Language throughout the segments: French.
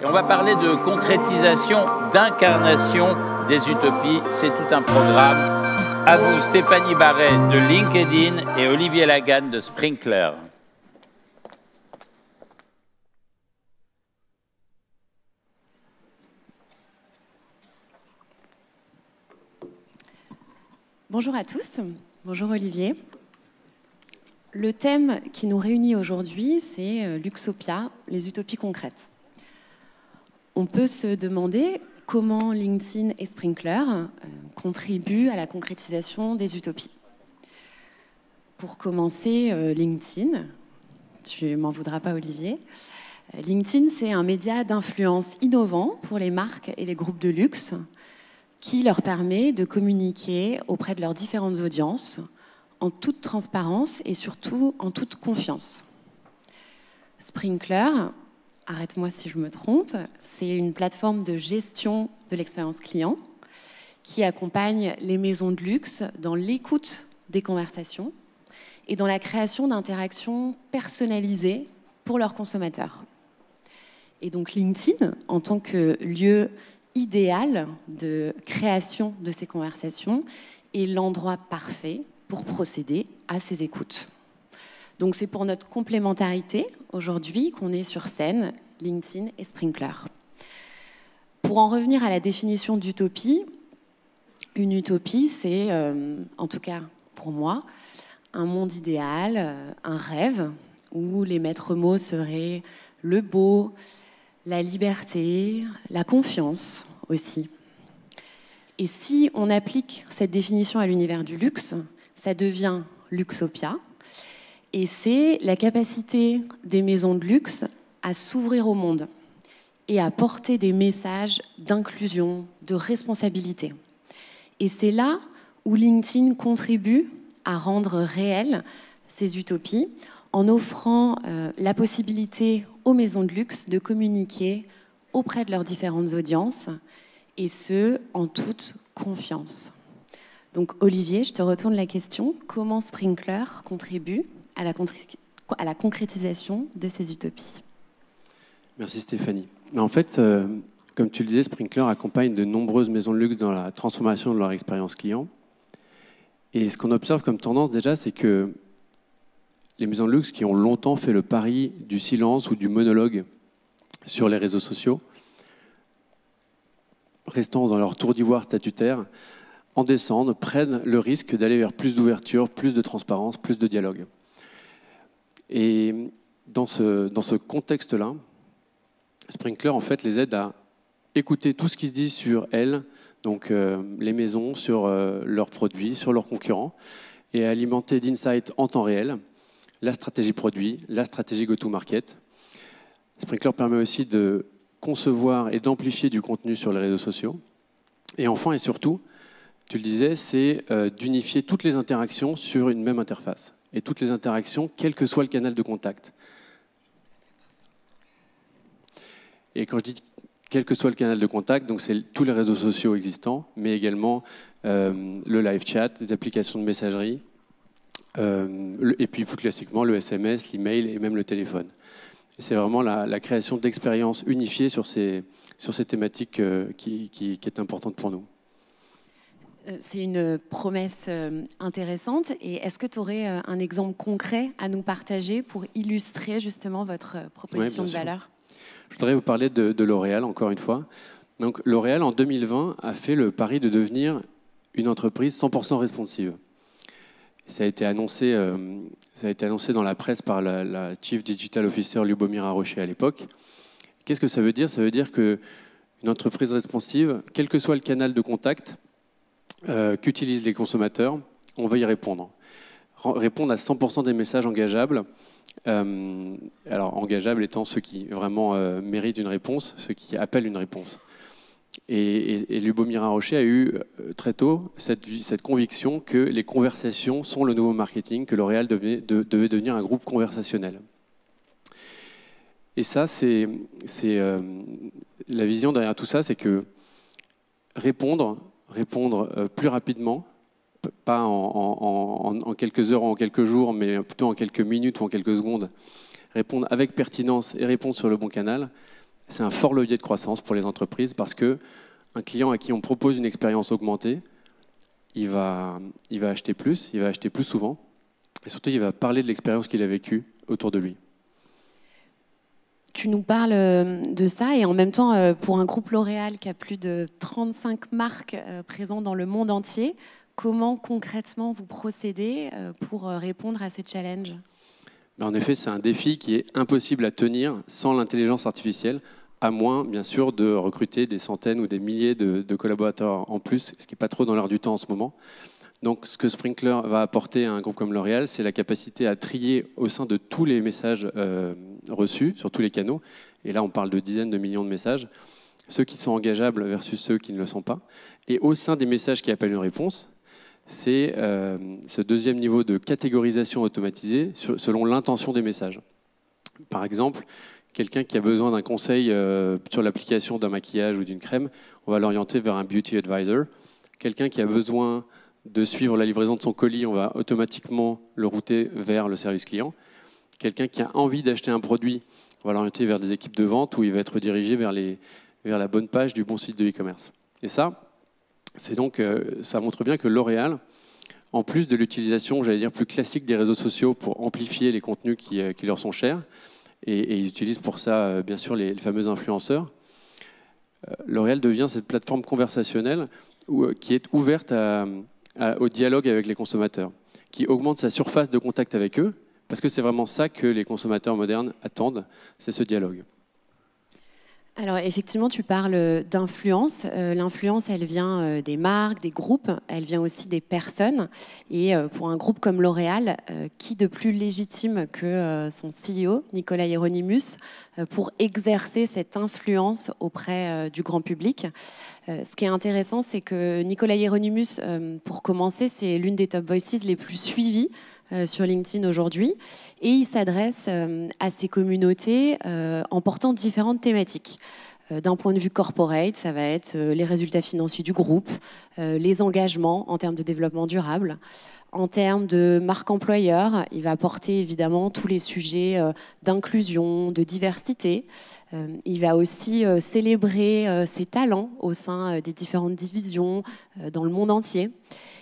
Et on va parler de concrétisation, d'incarnation des utopies. C'est tout un programme. À vous, Stéphanie Barret de LinkedIn et Olivier Lagan de Sprinklr. Bonjour à tous, bonjour Olivier. Le thème qui nous réunit aujourd'hui, c'est Luxopia, les utopies concrètes. On peut se demander comment LinkedIn et Sprinklr contribuent à la concrétisation des utopies. Pour commencer, LinkedIn, tu m'en voudras pas Olivier. LinkedIn, c'est un média d'influence innovant pour les marques et les groupes de luxe, qui leur permet de communiquer auprès de leurs différentes audiences en toute transparence et surtout en toute confiance. Sprinklr, arrête-moi si je me trompe, c'est une plateforme de gestion de l'expérience client qui accompagne les maisons de luxe dans l'écoute des conversations et dans la création d'interactions personnalisées pour leurs consommateurs. Et donc LinkedIn, en tant que lieu idéal de création de ces conversations est l'endroit parfait pour procéder à ces écoutes. Donc c'est pour notre complémentarité aujourd'hui qu'on est sur scène, LinkedIn et Sprinklr. Pour en revenir à la définition d'utopie, une utopie c'est, en tout cas pour moi, un monde idéal, un rêve où les maîtres mots seraient le beau, la liberté, la confiance aussi. Et si on applique cette définition à l'univers du luxe, ça devient Luxopia. Et c'est la capacité des maisons de luxe à s'ouvrir au monde et à porter des messages d'inclusion, de responsabilité. Et c'est là où LinkedIn contribue à rendre réelles ces utopies en offrant la possibilité aux maisons de luxe de communiquer auprès de leurs différentes audiences, et ce, en toute confiance. Donc Olivier, je te retourne la question. Comment Sprinklr contribue à la concrétisation de ces utopies? Merci Stéphanie. En fait, comme tu le disais, Sprinklr accompagne de nombreuses maisons de luxe dans la transformation de leur expérience client. Et ce qu'on observe comme tendance déjà, c'est que les maisons de luxe qui ont longtemps fait le pari du silence ou du monologue sur les réseaux sociaux, restant dans leur tour d'ivoire statutaire, en descendent, prennent le risque d'aller vers plus d'ouverture, plus de transparence, plus de dialogue. Et dans ce contexte-là, Sprinklr en fait les aide à écouter tout ce qui se dit sur elles, donc les maisons, sur leurs produits, sur leurs concurrents, et à alimenter d'insights en temps réel la stratégie produit, la stratégie go-to-market. Sprinklr permet aussi de concevoir et d'amplifier du contenu sur les réseaux sociaux. Et enfin et surtout, tu le disais, c'est d'unifier toutes les interactions sur une même interface. Et toutes les interactions, quel que soit le canal de contact. Et quand je dis quel que soit le canal de contact, donc c'est tous les réseaux sociaux existants, mais également le live chat, les applications de messagerie, et puis plus classiquement le SMS, l'email et même le téléphone. C'est vraiment la création d'expériences unifiées sur ces thématiques qui est importante pour nous. C'est une promesse intéressante. Et est-ce que tu aurais un exemple concret à nous partager pour illustrer justement votre proposition de valeur? Je voudrais vous parler de L'Oréal, encore une fois. Donc, L'Oréal, en 2020, a fait le pari de devenir une entreprise 100% responsive. Ça a été annoncé dans la presse par la Chief Digital Officer Lubomira Rocher à l'époque. Qu'est-ce que ça veut dire? Ça veut dire qu'une entreprise responsive, quel que soit le canal de contact qu'utilisent les consommateurs, on va y répondre. Répondre à 100% des messages engageables. Alors, engageables étant ceux qui vraiment méritent une réponse, ceux qui appellent une réponse. Et Lubomira Rocher a eu très tôt cette conviction que les conversations sont le nouveau marketing, que L'Oréal devait devenir un groupe conversationnel. Et ça, c'est la vision derrière tout ça, c'est que répondre plus rapidement, pas en quelques heures ou en quelques jours, mais plutôt en quelques minutes ou en quelques secondes, répondre avec pertinence et répondre sur le bon canal, c'est un fort levier de croissance pour les entreprises parce qu'un client à qui on propose une expérience augmentée, il va acheter plus, il va acheter plus souvent, et surtout il va parler de l'expérience qu'il a vécue autour de lui. Tu nous parles de ça et en même temps, pour un groupe L'Oréal qui a plus de 35 marques présentes dans le monde entier, comment concrètement vous procédez pour répondre à ces challenges ? En effet, c'est un défi qui est impossible à tenir sans l'intelligence artificielle, à moins, bien sûr, de recruter des centaines ou des milliers de collaborateurs en plus, ce qui n'est pas trop dans l'air du temps en ce moment. Donc, ce que Sprinklr va apporter à un groupe comme L'Oréal, c'est la capacité à trier au sein de tous les messages reçus, sur tous les canaux. Et là, on parle de dizaines de millions de messages, ceux qui sont engageables versus ceux qui ne le sont pas. Et au sein des messages qui appellent une réponse, c'est ce deuxième niveau de catégorisation automatisée selon l'intention des messages. Par exemple, quelqu'un qui a besoin d'un conseil sur l'application d'un maquillage ou d'une crème, on va l'orienter vers un beauty advisor. Quelqu'un qui a besoin de suivre la livraison de son colis, on va automatiquement le router vers le service client. Quelqu'un qui a envie d'acheter un produit, on va l'orienter vers des équipes de vente où il va être dirigé vers la bonne page du bon site de e-commerce. Et ça, ça montre bien que L'Oréal, en plus de l'utilisation, j'allais dire, plus classique des réseaux sociaux pour amplifier les contenus qui leur sont chers, et ils utilisent pour ça, bien sûr, les fameux influenceurs, L'Oréal devient cette plateforme conversationnelle qui est ouverte au dialogue avec les consommateurs, qui augmente sa surface de contact avec eux, parce que c'est vraiment ça que les consommateurs modernes attendent, c'est ce dialogue. Alors effectivement, tu parles d'influence. L'influence, elle vient des marques, des groupes, elle vient aussi des personnes. Et pour un groupe comme L'Oréal, qui de plus légitime que son CEO, Nicolas Hieronimus, pour exercer cette influence auprès du grand public. Ce qui est intéressant, c'est que Nicolas Hieronimus, pour commencer, c'est l'une des top voices les plus suivies sur LinkedIn aujourd'hui, et il s'adresse à ces communautés en portant différentes thématiques. D'un point de vue corporate, ça va être les résultats financiers du groupe, les engagements en termes de développement durable. En termes de marque employeur, il va porter évidemment tous les sujets d'inclusion, de diversité. Il va aussi célébrer ses talents au sein des différentes divisions dans le monde entier.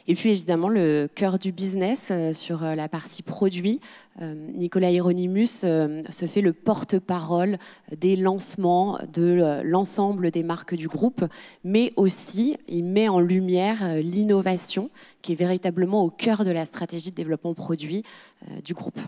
Et puis évidemment, le cœur du business sur la partie produit. Nicolas Hieronimus se fait le porte-parole des lancements de l'ensemble des marques du groupe, mais aussi il met en lumière l'innovation qui est véritablement au cœur de la stratégie de développement produit du groupe.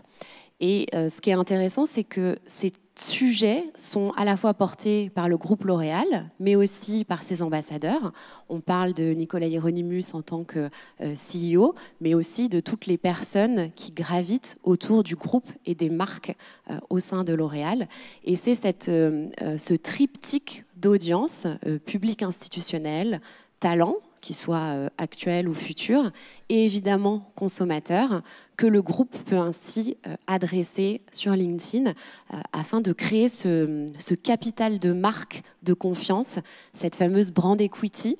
Et ce qui est intéressant, c'est que ces sujets sont à la fois portés par le groupe L'Oréal, mais aussi par ses ambassadeurs. On parle de Nicolas Hieronimus en tant que CEO, mais aussi de toutes les personnes qui gravitent autour du groupe et des marques au sein de L'Oréal. Et c'est ce triptyque d'audience, public institutionnel, talent, qui soit actuel ou futur, et évidemment consommateur, que le groupe peut ainsi adresser sur LinkedIn afin de créer ce capital de marque de confiance, cette fameuse brand equity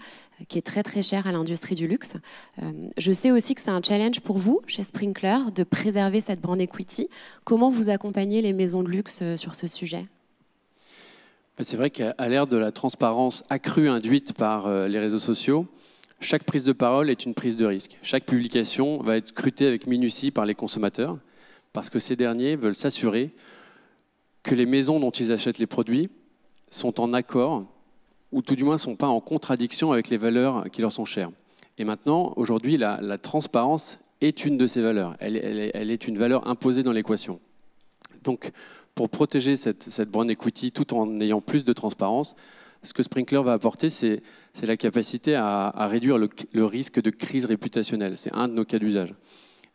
qui est très très chère à l'industrie du luxe. Je sais aussi que c'est un challenge pour vous, chez Sprinklr, de préserver cette brand equity. Comment vous accompagnez les maisons de luxe sur ce sujet ? C'est vrai qu'à l'ère de la transparence accrue induite par les réseaux sociaux, chaque prise de parole est une prise de risque. Chaque publication va être scrutée avec minutie par les consommateurs parce que ces derniers veulent s'assurer que les maisons dont ils achètent les produits sont en accord ou tout du moins ne sont pas en contradiction avec les valeurs qui leur sont chères. Et maintenant, aujourd'hui, la transparence est une de ces valeurs. Elle est une valeur imposée dans l'équation. Donc, pour protéger cette brand equity tout en ayant plus de transparence, ce que Sprinklr va apporter, c'est la capacité à réduire le risque de crise réputationnelle. C'est un de nos cas d'usage.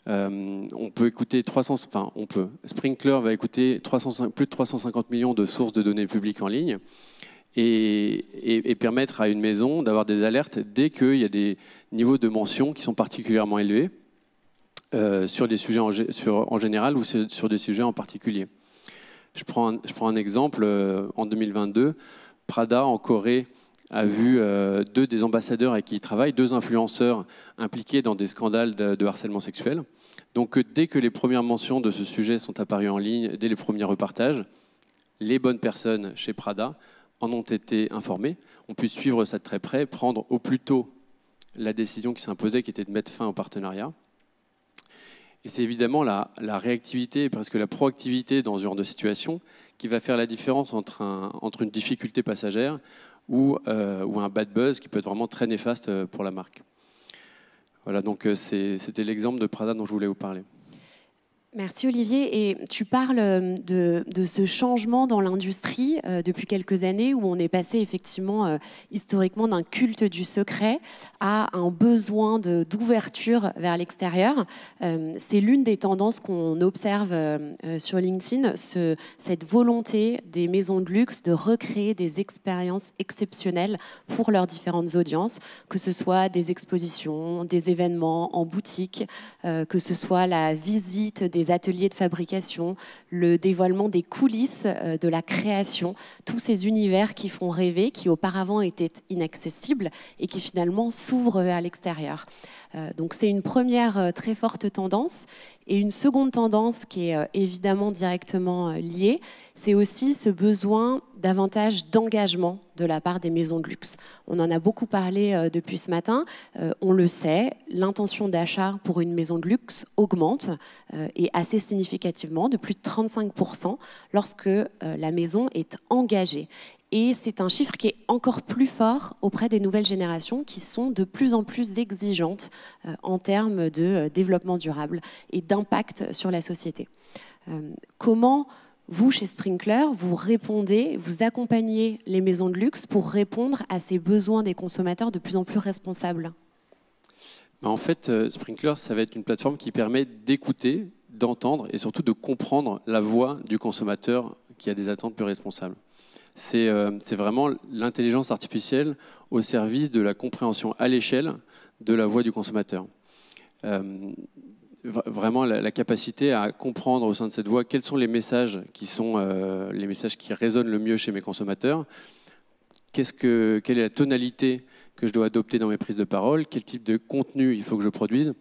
On peut écouter Sprinklr va écouter plus de 350 millions de sources de données publiques en ligne et permettre à une maison d'avoir des alertes dès qu'il y a des niveaux de mention qui sont particulièrement élevés sur des sujets en général ou sur des sujets en particulier. Je prends un exemple. En 2022, Prada, en Corée, a vu deux des ambassadeurs avec qui il travaille, deux influenceurs impliqués dans des scandales de harcèlement sexuel. Donc, dès que les premières mentions de ce sujet sont apparues en ligne, dès les premiers repartages, les bonnes personnes chez Prada en ont été informées, ont pu suivre ça de très près, prendre au plus tôt la décision qui s'imposait, qui était de mettre fin au partenariat. Et c'est évidemment la réactivité et presque la proactivité dans ce genre de situation qui va faire la différence entre une difficulté passagère ou un bad buzz qui peut être vraiment très néfaste pour la marque. Voilà, donc c'était l'exemple de Prada dont je voulais vous parler. Merci Olivier. Et tu parles de ce changement dans l'industrie depuis quelques années où on est passé effectivement historiquement d'un culte du secret à un besoin d'ouverture vers l'extérieur. C'est l'une des tendances qu'on observe sur LinkedIn, cette volonté des maisons de luxe de recréer des expériences exceptionnelles pour leurs différentes audiences, que ce soit des expositions, des événements en boutique, que ce soit la visite des ateliers de fabrication, le dévoilement des coulisses de la création, tous ces univers qui font rêver, qui auparavant étaient inaccessibles et qui finalement s'ouvrent vers l'extérieur. Donc c'est une première très forte tendance. Et une seconde tendance qui est évidemment directement liée, c'est aussi ce besoin davantage d'engagement de la part des maisons de luxe. On en a beaucoup parlé depuis ce matin. On le sait, l'intention d'achat pour une maison de luxe augmente et assez significativement, de plus de 35% lorsque la maison est engagée. Et c'est un chiffre qui est encore plus fort auprès des nouvelles générations qui sont de plus en plus exigeantes en termes de développement durable et d'impact sur la société. Comment vous, chez Sprinklr, vous répondez, vous accompagnez les maisons de luxe pour répondre à ces besoins des consommateurs de plus en plus responsables ? En fait, Sprinklr, ça va être une plateforme qui permet d'écouter, d'entendre et surtout de comprendre la voix du consommateur qui a des attentes plus responsables. C'est vraiment l'intelligence artificielle au service de la compréhension à l'échelle de la voix du consommateur. Vraiment la capacité à comprendre au sein de cette voix quels sont les messages qui sont les messages qui résonnent le mieux chez mes consommateurs, quelle est la tonalité que je dois adopter dans mes prises de parole, quel type de contenu il faut que je produise.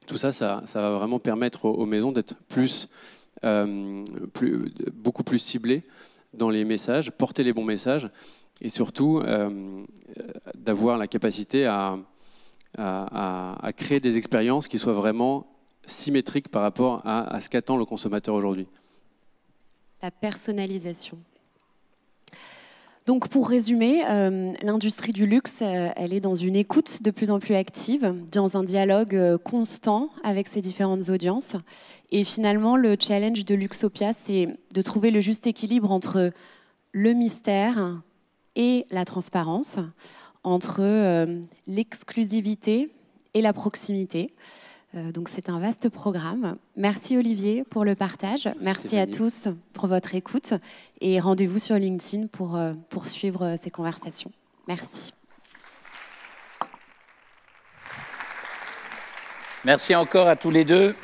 Tout ça, ça va vraiment permettre aux maisons d'être beaucoup plus ciblées dans les messages, porter les bons messages et surtout d'avoir la capacité à créer des expériences qui soient vraiment symétriques par rapport à ce qu'attend le consommateur aujourd'hui. La personnalisation. Donc pour résumer, l'industrie du luxe, elle est dans une écoute de plus en plus active, dans un dialogue constant avec ses différentes audiences. Et finalement, le challenge de Luxopia, c'est de trouver le juste équilibre entre le mystère et la transparence, entre l'exclusivité et la proximité. Donc c'est un vaste programme. Merci Olivier pour le partage. Merci à tous pour votre écoute et rendez-vous sur LinkedIn pour poursuivre ces conversations. Merci. Merci encore à tous les deux.